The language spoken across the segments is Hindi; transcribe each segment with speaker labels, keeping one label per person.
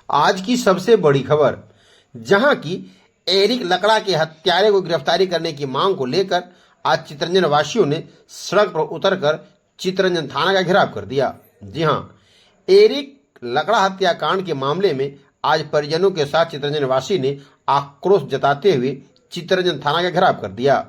Speaker 1: आज की सबसे बड़ी खबर, जहां की एरिक लकड़ा के हत्यारे को गिरफ्तारी करने की मांग को लेकर आज चितरंजन वासियों ने सड़क पर उतरकर चितरंजन थाना का घेराव कर दिया। जी हां, एरिक लकड़ा हत्याकांड के मामले में आज परिजनों के साथ चितरंजन वासी ने आक्रोश जताते हुए चितरंजन थाना का घेराव कर दिया।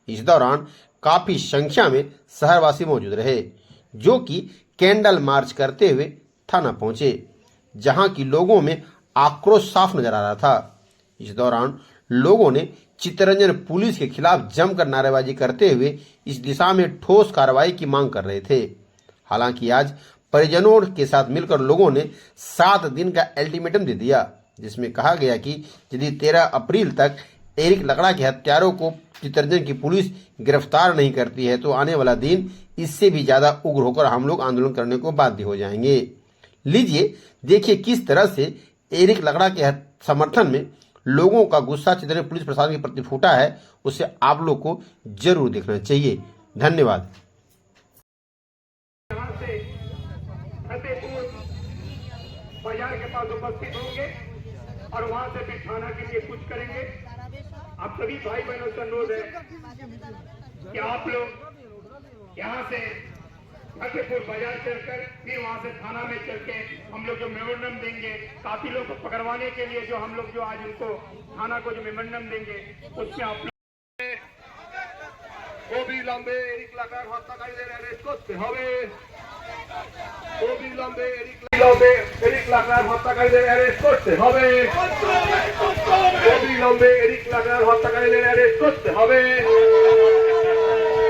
Speaker 1: इस दौरान काफी संख्या में शहरवासी मौजूद रहे, जो कि कैंडल मार्च करते हुए थाना पहुंचे, जहां की लोगों में आक्रोश साफ नजर आ रहा था। इस दौरान लोगों ने चितरंजन पुलिस के खिलाफ जमकर नारेबाजी करते हुए इस दिशा में ठोस कार्रवाई की मांग कर रहे थे। हालांकि आज परिजनों के साथ मिलकर लोगों ने 7 दिन का अल्टीमेटम दे दिया, जिसमें कहा गया कि यदि 13 अप्रैल तक एरिक लकड़ा के हत्यारों को चितरंजन की पुलिस गिरफ्तार नहीं करती है तो आने वाला दिन इससे भी ज्यादा उग्र होकर हम लोग आंदोलन करने को बाध्य हो जाएंगे। लीजिए देखिए किस तरह से एरिक लकड़ा के समर्थन में लोगों का गुस्सा चितरंजन पुलिस प्रशासन के प्रति फूटा है, उसे आप लोग को जरूर देखना चाहिए। धन्यवाद।
Speaker 2: बाजार के पास उपस्थित होंगे और वहां से फिर थाना के लिए कुछ करेंगे। आप सभी भाई बहनों से अनुरोध है कि आप लोग यहाँ से फतेहपुर बाजार चलकर फिर वहां से थाना में चल के हम लोग जो मेमोरेंडम देंगे, काफी लोग को पकड़वाने के लिए जो हम लोग जो आज उनको थाना को जो मेमोरेंडम देंगे उसमें आप लोग অবিলম্বে এরিক লাকড়ার হত্যাকারীদের অ্যারেস্ট করতে হবে। অবিলম্বে এরিক লাকড়ার হত্যাকারীদের অ্যারেস্ট করতে হবে। অবিলম্বে এরিক লাকড়ার হত্যাকারীদের অ্যারেস্ট করতে হবে।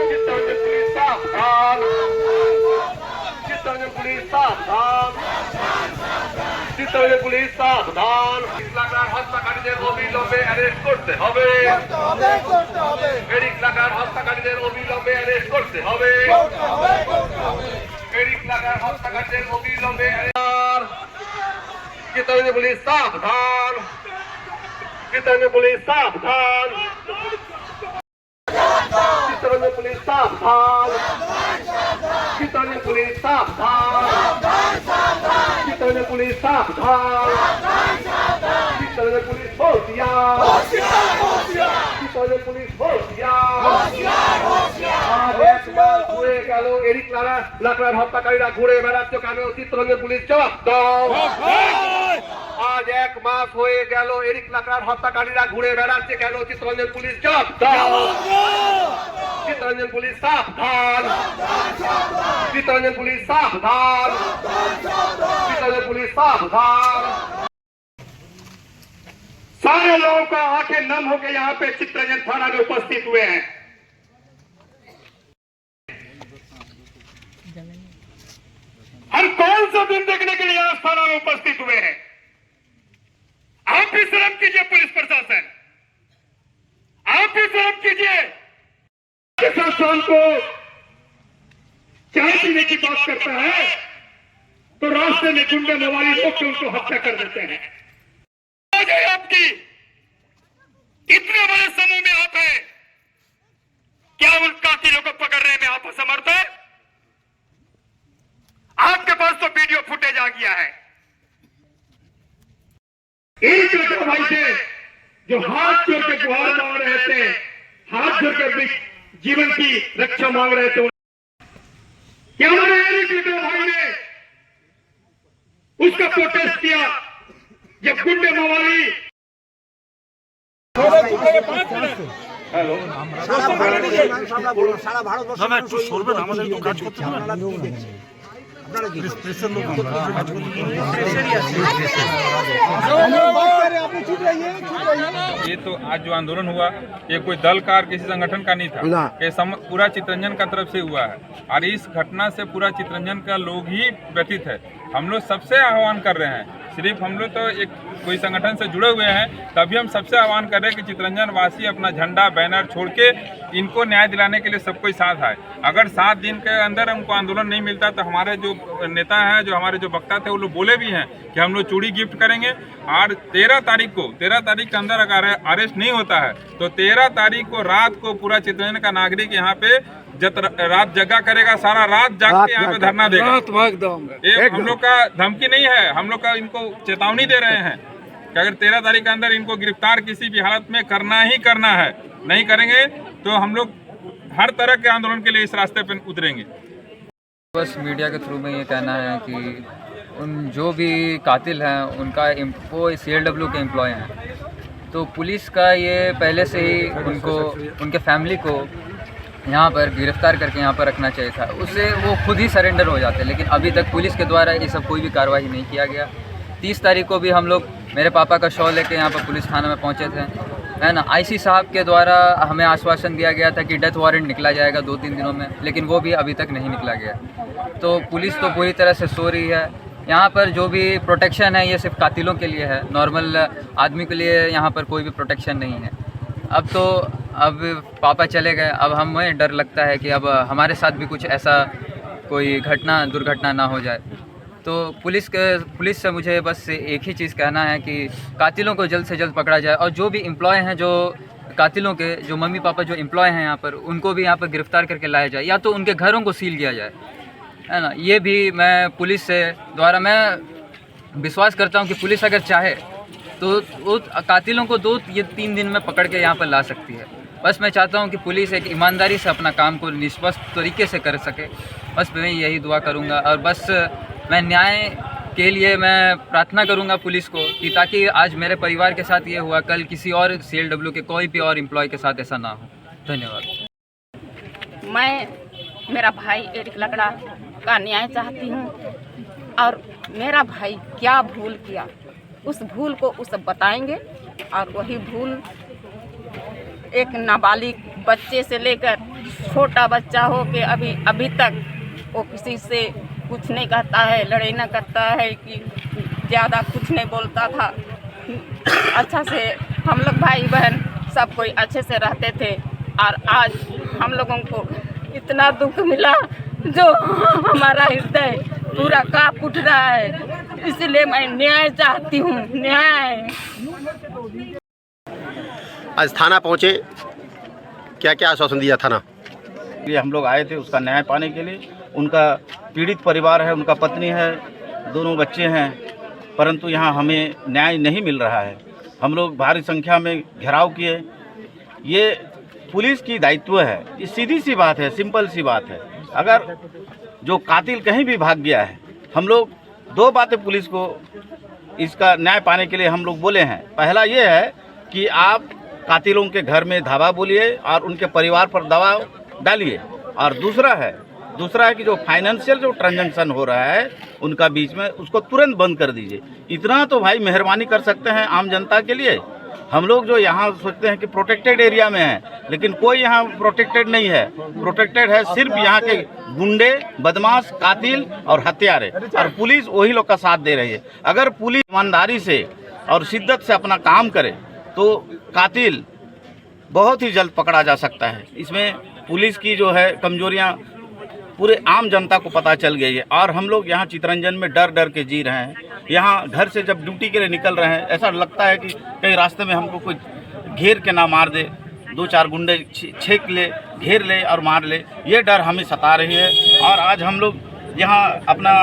Speaker 2: চিত্তরঞ্জন পুলিশ সাবধান, চিত্তরঞ্জন পুলিশ সাবধান, চিত্তরঞ্জন পুলিশ সাবধান। এরিক লাকড়ার হত্যাকারীদের অবিলম্বে অ্যারেস্ট করতে হবে। এরিক লাকড়ার হত্যাকারীদের অবিলম্বে অ্যারেস্ট করতে হবে। এরিক লাকড়ার হত্যাকারীদের অবিলম্বে চিত্তরঞ্জন পুলিশ সাবধান, চিত্তরঞ্জন পুলিশ সাবধান, চিত্তরঞ্জন পুলিশ সাবধান, চিত্তরঞ্জন পুলিশ সাবধান, চিত্তরঞ্জন পুলিশ সাবধান, চিত্তরঞ্জন পুলিশ হোশিয়ার, চিত্তরঞ্জন পুলিশ হোশিয়ার। আজ 1 মাস হয়ে গেল এরিক লাকড়ার হত্যাকারীরা ঘুরে বেড়াচ্ছে কেন? চিত্তরঞ্জন পুলিশ জবাব দাও। আজ 1 মাস হয়ে গেল এরিক লাকড়ার হত্যাকারীরা ঘুরে বেড়াচ্ছে কেন? চিত্তরঞ্জন পুলিশ জবাব দাও। চিত্তরঞ্জন পুলিশ সাবধান, চিত্তরঞ্জন পুলিশ সাবধান, চিত্তরঞ্জন पुलिस सावधान। सारे लोगों का आंखें नम होकर यहाँ पे चितरंजन थाना में उपस्थित हुए हैं। हम कौन सा दिन देखने के लिए आज थाना में उपस्थित हुए हैं? आप भी शर्म कीजिए पुलिस प्रशासन, आप भी शर्म कीजिए। प्रशासन को चाय पीने की बात करता है तो रास्ते में गुंडे मवाली रोक के उनको हत्या कर देते हैं। आपकी इतने बड़े समूह में आप हैं, क्या उन कातिलों को पकड़ने में आप असमर्थ हैं? आपके पास तो वीडियो फुटेज आ गया है। एक लड़का भाई थे जो हाथ जोड़ के गुहार मांग रहे थे, हाथ जोड़ के जीवन की रक्षा मांग रहे थे। क्या हमारे एक लड़का भाई ने उसका प्रोटेस्ट किया जब गुंडे मवाली
Speaker 3: সারা ভারতবর্ষ একটু সরবেন, আমাদের তো কাজ করতে হবে।
Speaker 4: ये तो आज जो आंदोलन हुआ ये कोई दल का और किसी संगठन का नहीं था, ये पूरा चितरंजन का तरफ से हुआ है और इस घटना से पूरा चितरंजन का लोग ही व्यतीत है। हम लोग सबसे आह्वान कर रहे हैं, सिर्फ हम लोग तो एक कोई संगठन से जुड़े हुए हैं, तभी हम सबसे आह्वान कर रहे हैं कि चितरंजन वासी अपना झंडा बैनर छोड़ के इनको न्याय दिलाने के लिए सब कोई साथ आए। अगर 7 दिन के अंदर हमको आंदोलन नहीं मिलता तो हमारे जो नेता हैं, जो हमारे जो वक्ता थे, वो लोग बोले भी हैं कि हम लोग चूड़ी गिफ्ट करेंगे। और 13 तारीख के अंदर अगर अरेस्ट नहीं होता है तो 13 तारीख को रात को पूरा चितरंजन का नागरिक यहाँ पे रात जगा करेगा, सारा रात जाग के यहाँ पे धरना देगा। ये हम लोग का धमकी नहीं है, हम लोग का इनको चेतावनी दे रहे हैं कि अगर 13 तारीख के अंदर इनको गिरफ्तार किसी भी हालत में करना ही करना है, नहीं करेंगे तो हम लोग हर तरह के आंदोलन के लिए इस रास्ते पर उतरेंगे।
Speaker 5: बस मीडिया के थ्रू में ये कहना है कि उन जो भी कातिल हैं उनका वो CLW के एम्प्लॉय हैं, तो पुलिस का ये पहले से ही उनको उनके फैमिली को यहाँ पर गिरफ्तार करके यहाँ पर रखना चाहिए था। उससे वो खुद ही सरेंडर हो जाते, लेकिन अभी तक पुलिस के द्वारा ये सब कोई भी कार्रवाई नहीं किया गया। 30 तारीख को भी हम लोग मेरे पापा का शव लेके यहाँ पर पुलिस थाना में पहुँचे थे, है ना। IC साहब के द्वारा हमें आश्वासन दिया गया था कि डेथ वारंट निकला जाएगा 2-3 दिनों में, लेकिन वो भी अभी तक नहीं निकला गया। तो पुलिस तो पूरी तरह से सो रही है। यहाँ पर जो भी प्रोटेक्शन है ये सिर्फ कातिलों के लिए है, नॉर्मल आदमी के लिए यहाँ पर कोई भी प्रोटेक्शन नहीं है। अब पापा चले गए, अब हमें डर लगता है कि अब हमारे साथ भी कुछ ऐसा कोई दुर्घटना ना हो जाए। तो पुलिस से मुझे बस एक ही चीज़ कहना है कि कातिलों को जल्द से जल्द पकड़ा जाए, और जो भी एम्प्लॉय हैं, जो कातिलों के जो मम्मी पापा जो एम्प्लॉय हैं यहाँ पर, उनको भी यहाँ पर गिरफ्तार करके लाया जाए, या तो उनके घरों को सील किया जाए, है ना। ये भी मैं पुलिस से द्वारा मैं विश्वास करता हूँ कि पुलिस अगर चाहे तो वो कातिलों को 2-3 दिन में पकड़ के यहाँ पर ला सकती है। बस मैं चाहता हूँ कि पुलिस एक ईमानदारी से अपना काम को निष्पक्ष तरीके से कर सके, बस मैं यही दुआ करूँगा। और बस मैं न्याय के लिए मैं प्रार्थना करूँगा पुलिस को कि ताकि आज मेरे परिवार के साथ ये हुआ, कल किसी और CLW के कोई भी और एम्प्लॉय के साथ ऐसा ना हो। धन्यवाद।
Speaker 6: मैं मेरा भाई एरिक लकड़ा का न्याय चाहती हूँ, और मेरा भाई क्या भूल किया उस भूल को वो सब बताएंगे, और वही भूल एक नाबालिग बच्चे से लेकर छोटा बच्चा हो के अभी तक वो किसी से कुछ नहीं कहता है, लड़ाई ना करता है, कि ज़्यादा कुछ नहीं बोलता था। अच्छा से हम लोग भाई बहन सब कोई अच्छे से रहते थे, और आज हम लोगों को इतना दुख मिला जो हमारा हृदय पूरा कांप उठ रहा है। इसलिए मैं न्याय चाहती हूँ, न्याय।
Speaker 1: आज थाना पहुँचे, क्या क्या आश्वासन दिया थाना?
Speaker 7: ये हम लोग आए थे उसका न्याय पाने के लिए। उनका पीड़ित परिवार है, उनका पत्नी है, दोनों बच्चे हैं, परंतु यहाँ हमें न्याय नहीं मिल रहा है। हम लोग भारी संख्या में घेराव किए। ये पुलिस की दायित्व है, ये सीधी सी बात है, सिंपल सी बात है। अगर जो कातिल कहीं भी भाग गया है, हम लोग 2 बातें पुलिस को इसका न्याय पाने के लिए हम लोग बोले हैं। पहला ये है कि आप कातिलों के घर में धावा बोलिए और उनके परिवार पर दबाव डालिए, और दूसरा है कि जो फाइनेंशियल जो ट्रांजैक्शन हो रहा है उनका बीच में, उसको तुरंत बंद कर दीजिए। इतना तो भाई मेहरबानी कर सकते हैं आम जनता के लिए। हम लोग जो यहाँ सोचते हैं कि प्रोटेक्टेड एरिया में है, लेकिन कोई यहाँ प्रोटेक्टेड नहीं है। प्रोटेक्टेड है सिर्फ यहाँ के गुंडे, बदमाश, कातिल और हत्यारे, और पुलिस वही लोग का साथ दे रही है। अगर पुलिस ईमानदारी से और शिद्दत से अपना काम करे तो कातिल बहुत ही जल्द पकड़ा जा सकता है। इसमें पुलिस की जो है कमजोरियाँ पूरे आम जनता को पता चल गई है, और हम लोग यहाँ चितरंजन में डर के जी रहे हैं। यहाँ घर से जब ड्यूटी के लिए निकल रहे हैं, ऐसा लगता है कि कहीं रास्ते में हमको कोई घेर के ना मार दे, 2-4 गुंडे छेक ले, घेर ले और मार ले। ये डर हमें सता रही है। और आज हम लोग यहाँ अपना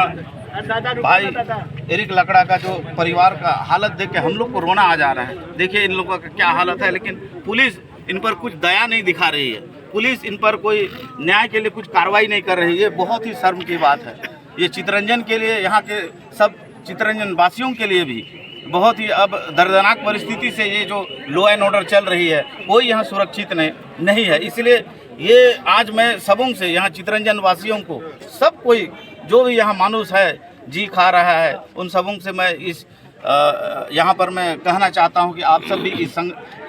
Speaker 7: भाई एरिक लकड़ा का जो परिवार का हालत देख के हम लोग को रोना आ जा रहा है। देखिए इन लोगों का क्या हालत है, लेकिन पुलिस इन पर कुछ दया नहीं दिखा रही है। पुलिस इन पर कोई न्याय के लिए कुछ कार्रवाई नहीं कर रही है। बहुत ही शर्म की बात है। ये चितरंजन के लिए, यहाँ के सब चितरंजन वासियों के लिए भी बहुत ही अब दर्दनाक परिस्थिति से ये जो लॉ एंड ऑर्डर चल रही है, कोई यहाँ सुरक्षित नहीं है। इसलिए ये आज मैं सबों से यहाँ चितरंजन वासियों को, सब कोई जो भी यहाँ मानुस है, जी खा रहा है, उन सबों से मैं इस यहाँ पर मैं कहना चाहता हूँ कि आप सब भी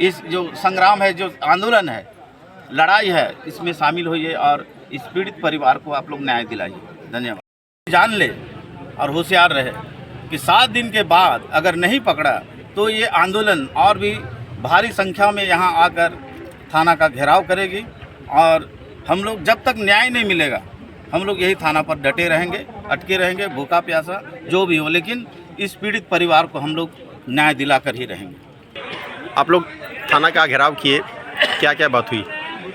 Speaker 7: इस जो संग्राम है, जो आंदोलन है, लड़ाई है, इसमें शामिल होइए और इस पीड़ित परिवार को आप लोग न्याय दिलाइए। धन्यवाद। जान ले और होशियार रहे कि 7 दिन के बाद अगर नहीं पकड़ा तो ये आंदोलन और भी भारी संख्या में यहाँ आकर थाना का घेराव करेगी, और हम लोग जब तक न्याय नहीं मिलेगा हम लोग यही थाना पर डटे रहेंगे, अटके रहेंगे, भूखा प्यासा जो भी हो, लेकिन इस पीड़ित परिवार को हम लोग न्याय दिलाकर ही रहेंगे।
Speaker 1: आप लोग थाना का घेराव किए, क्या क्या बात हुई?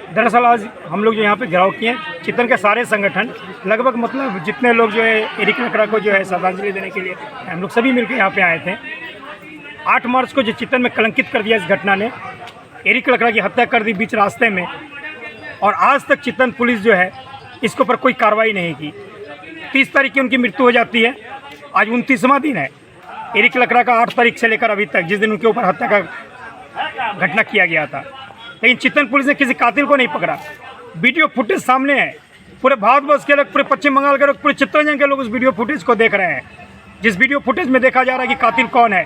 Speaker 8: दरअसल आज हम लोग जो यहाँ पे घेराव किए हैं, चितन के सारे संगठन लगभग मतलब जितने लोग जो है एरिक लकड़ा को जो है श्रद्धांजलि देने के लिए हम लोग सभी मिलकर यहाँ पे आए थे। 8 मार्च को जो चितन में कलंकित कर दिया इस घटना ने, एरिक लकड़ा की हत्या कर दी बीच रास्ते में, और आज तक चितन पुलिस जो है इसके ऊपर कोई कार्रवाई नहीं की। 30 तारीख की उनकी मृत्यु हो जाती है, आज 29वां दिन है एरिक लकड़ा का। 8 तारीख से लेकर अभी तक, जिस दिन उनके ऊपर हत्या का घटना किया गया था, लेकिन चितन पुलिस ने किसी कातिल को नहीं पकड़ा। वीडियो फुटेज सामने है, पूरे भारतवर्ष के लोग, पूरे पश्चिम बंगाल के लोग, पूरे चित्ररंजन के लोग उस वीडियो फुटेज को देख रहे हैं, जिस वीडियो फुटेज में देखा जा रहा है कि कातिल कौन है।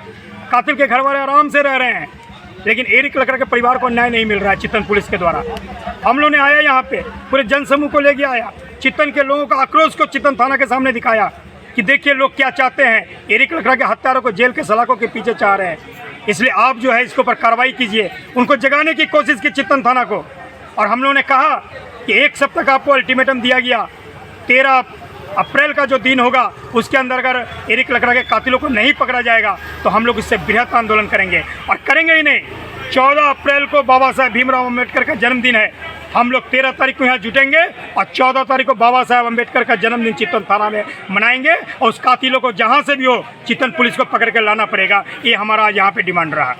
Speaker 8: कातिल के घर वाले आराम से रह रहे हैं, लेकिन एरिक लकड़ा के परिवार को न्याय नहीं मिल रहा है चितन पुलिस के द्वारा। हम लोग ने आया यहाँ पे, पूरे जनसमूह को लेके आया, चितन के लोगों का आक्रोश को चितन थाना के सामने दिखाया कि देखिए लोग क्या चाहते हैं, एरिक लकड़ा के हत्यारों को जेल के सलाखों के पीछे चाह रहे हैं। इसलिए आप जो है इसके ऊपर कार्रवाई कीजिए। उनको जगाने की कोशिश की चितन थाना को, और हम लोगों ने कहा कि 1 सप्ताह का आपको अल्टीमेटम दिया गया, 13 अप्रैल का जो दिन होगा उसके अंदर अगर एरिक लकड़ा के कातिलों को नहीं पकड़ा जाएगा तो हम लोग इससे बृहत आंदोलन करेंगे। और करेंगे ही नहीं, 14 अप्रैल को बाबा साहेब भीमराव अम्बेडकर का जन्मदिन है। हम लोग 13 तारीख को यहाँ जुटेंगे और 14 तारीख को बाबा साहेब अम्बेडकर का जन्मदिन चितन थाना में मनाएंगे, और उस कातिलों को जहाँ से भी हो चितन पुलिस को पकड़ के लाना पड़ेगा। ये हमारा यहाँ पे डिमांड रहा।